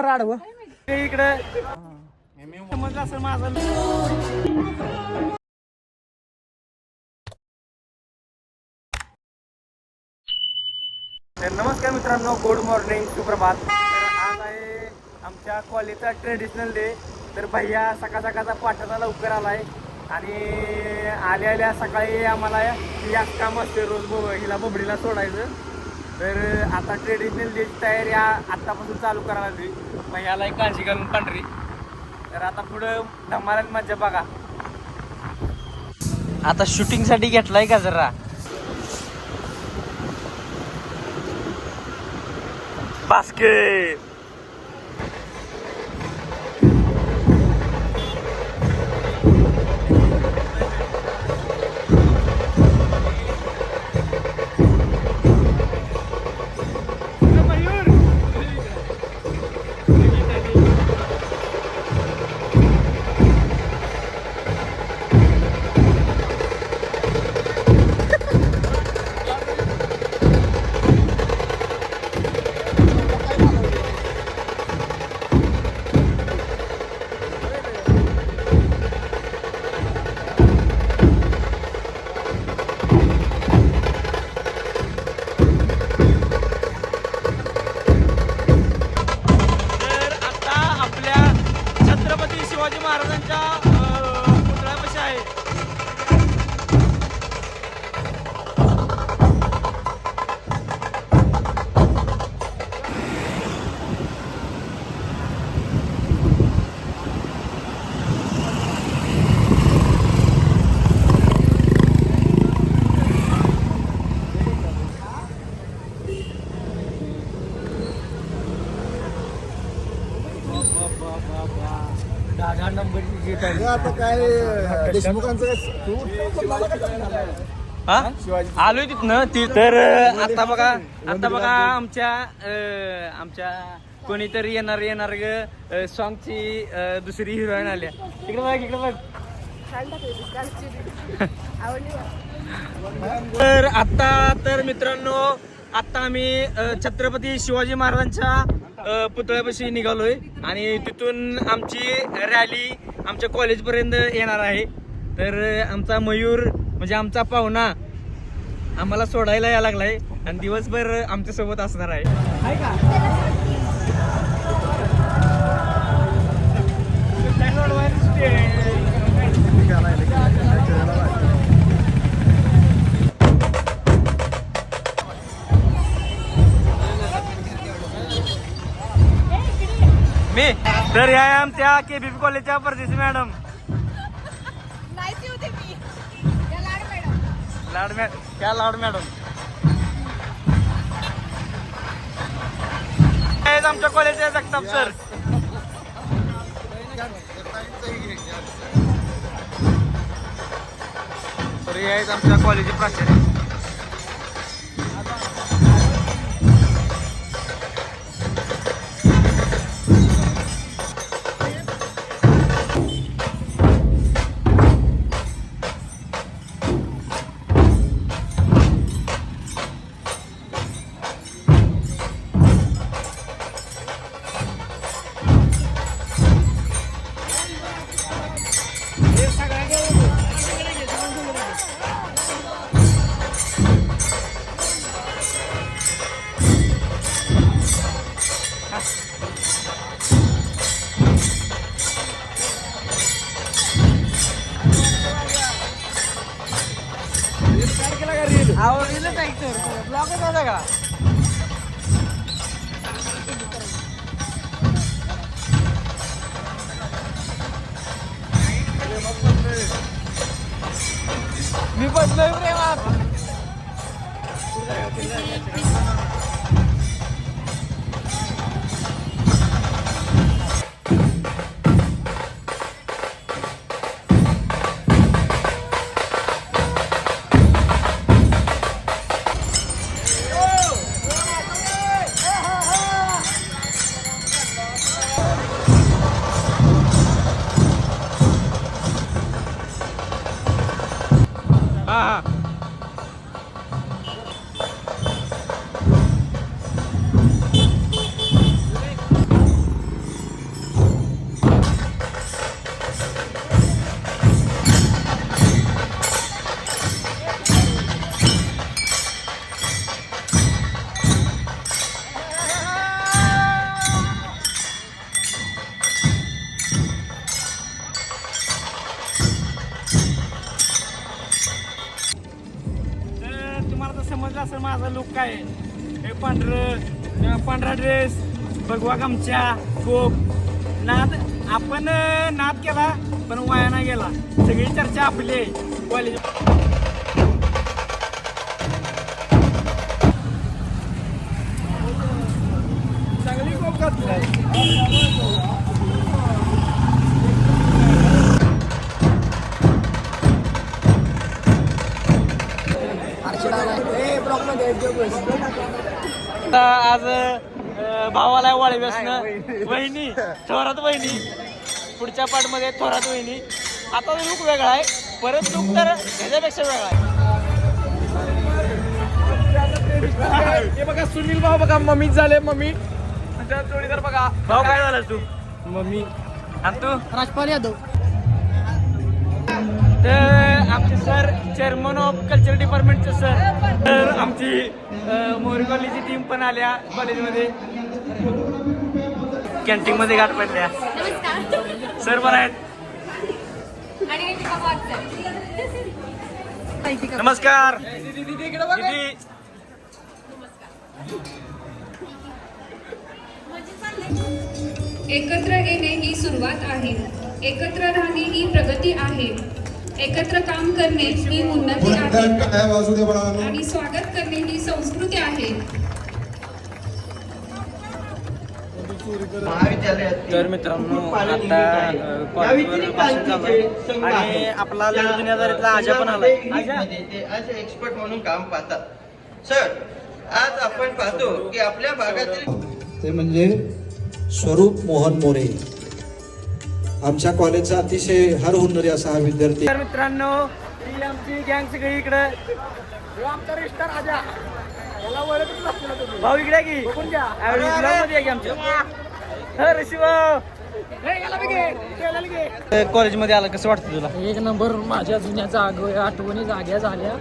आडवं इकडे मग असं माझं. तर नमस्कार मित्रांनो, गुड मॉर्निंग, सुप्रभात. तर आज आहे आमच्या कॉलेजचा ट्रेडिशनल डे. तर भैया सकाळ सकाळचा पाठाचा लवकर आलाय आणि आल्या सकाळी आम्हाला याच काम असते रोज हिला बबडीला सोडायचं. तर आता ट्रेडिशनल डेची तयारी आत्तापासून चालू करायला लागली. भैयाला एक काळजी घालून पांढरी. तर आता पुढं धमाल मजा बघा. आता शूटिंगसाठी घेतलाय का जरा बास्केट. शिवाजी महाराजांच्या पुतळ्यापाशी आहे. आता काय देशमुखांचं आलोय तिथनं तर आता बघा आमच्या कोणीतरी येणार ग सॉंगची दुसरी हिरोईन आल्या. इकडे बघ. तर मित्रांनो, आता आम्ही छत्रपती शिवाजी महाराजांच्या पुतळ्यापाशी निघालोय आणि तिथून आमची रॅली आमच्या कॉलेजपर्यंत येणार आहे. तर आमचा मयूर म्हणजे आमचा पाहुणा आम्हाला सोडायला यायला लागलाय आणि दिवसभर आमच्या सोबत असणार आहे. तर या आमच्या KBP कॉलेजच्या परदेशी मॅडम लाड मॅडम आमच्या कॉलेजचे जगताप सर. तर हे आहेत आमच्या कॉलेजचे प्राचार्य. ब्लॉगच होता का? मी बसलोय प्रेमात. माझा लुक काय आहे. हे पांढरा ड्रेस, भगवा गमछा, कोप. नाद आपण नाद केला पण वाया नाही गेला. सगळी चर्चा आपली आहे कॉलेज. चांगली कोप घातली. आज भावाला वाळी व्यसन वहिनी थोरात वहिनी पुढच्या पार्टमध्ये थोरात वहिनी. आता लुक वेगळा आहे, परत लुक तर ह्याच्यापेक्षा वेगळा आहे. हे बघा सुनील भाऊ बघा मम्मीच झाले. मम्मी जोडीदार बघा. भाऊ काय झाला तू? मम्मी. आणि तू? राजपाल यादव. तर आमचे सर चेअरमन ऑफ कल्चर डिपार्टमेंटचे सर. तर आमची मोरी कॉलेजची टीम पण आल्या कॉलेजमध्ये. कॅन्टीनमध्ये गाठ पडल्या. सर बरं आहेत. नमस्कार दीदी. एकत्र येणे ही सुरुवात आहे. एकत्र राहणे ही प्रगती आहे. एकत्र काम करणे ही उन्नती आहे आणि स्वागत करणे ही संस्कृती आहे. तर मित्रांनो आता कॉलेजवर भाषण चालू आहे आणि आपला दुनियादारीतला आजा पण आलाय. असे एक्सपर्ट म्हणून काम पाहतात. सर, आज आपण पाहतो की आपल्या भागातील ते म्हणजे स्वरूप मोहन मोरे. आमच्या कॉलेजचा अतिशय हर हुन्नरी असा हा विद्यार्थी. तर मित्रांनो ही आमची गँग सगळी इकडे. आमचा रिस्टार आजा भाऊ इकडे की बघून घ्या. कॉलेजमध्ये आलं कसं वाटतं तुला? एक नंबर. माझ्या जुन्या आठवणी जाग्या झाल्या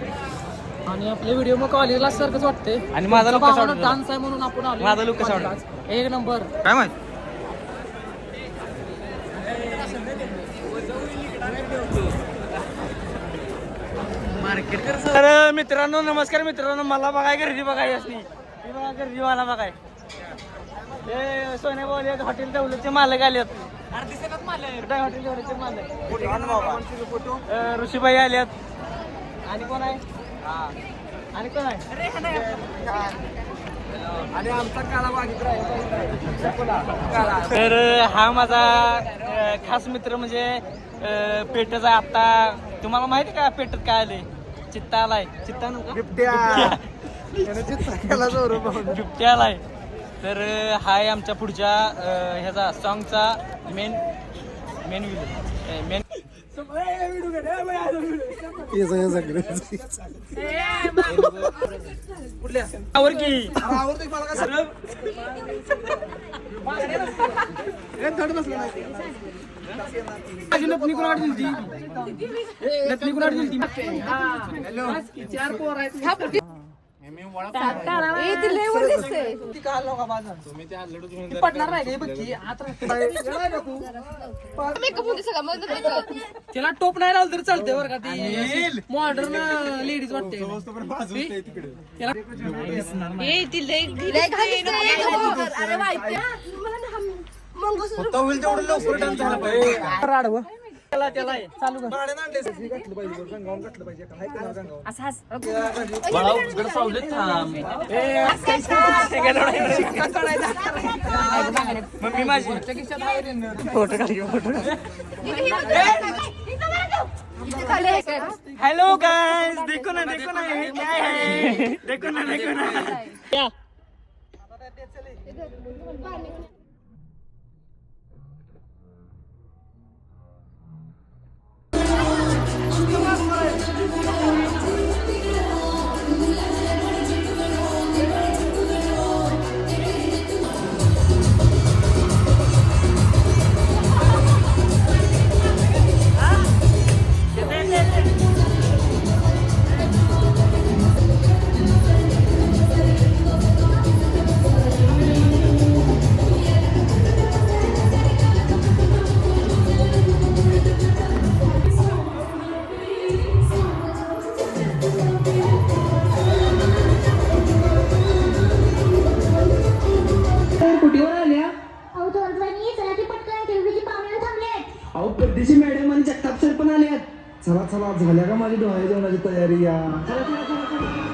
आणि आपल्या व्हिडिओ मग कॉलेजला सारखंच वाटते. आणि माझा look कसा वाटतो? डान्स आहे म्हणून आपण आलो. माझा look कसा वाटतो? एक नंबर. काय माहित. तर मित्रांनो नमस्कार मित्रांनो. मला बघाय गर्दी बघाय असली ती बघा गर्दी मला बघाय. हे सोन्याबावली हॉटेल दौलतचे मालक आलेत. हॉटेल दौलतचे मालक ऋषीबाई आल्यात. आणि कोण आहे? आणि कोण आहे? आणि आमचा काळा तर हा माझा खास मित्र म्हणजे पेटच आहे. आता तुम्हाला माहिती का पेटत काय आले? चित्ता आलाय. चित्ता बिबट्या आलाय. तर हा आहे आमच्या पुढच्या ह्याचा सॉंगचा मेन आवर की नतनी कुणाड दिलती. नतनी कुणाड दिलती. पडणार नाही त्याला टोप नाही लावलं तरी चालते बरं का. ती मॉडर्न लेडीज वाटते. चालू मम्मी माझी फोटो हेलो गाइस. देखो ना ये क्या है. देखो ना क्या चला चला झाल्या का माझी डोहाळे जेवणाची तयारी या चला, चला, चला, चला.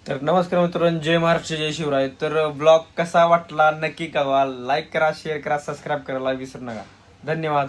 तर नमस्कार मित्रांनो, जय महाराष्ट्र, जय शिवराय. तर ब्लॉग कसा वाटला नक्की कळवा. लाईक करा, शेअर करा, सबस्क्राईब करायला विसरू नका. धन्यवाद.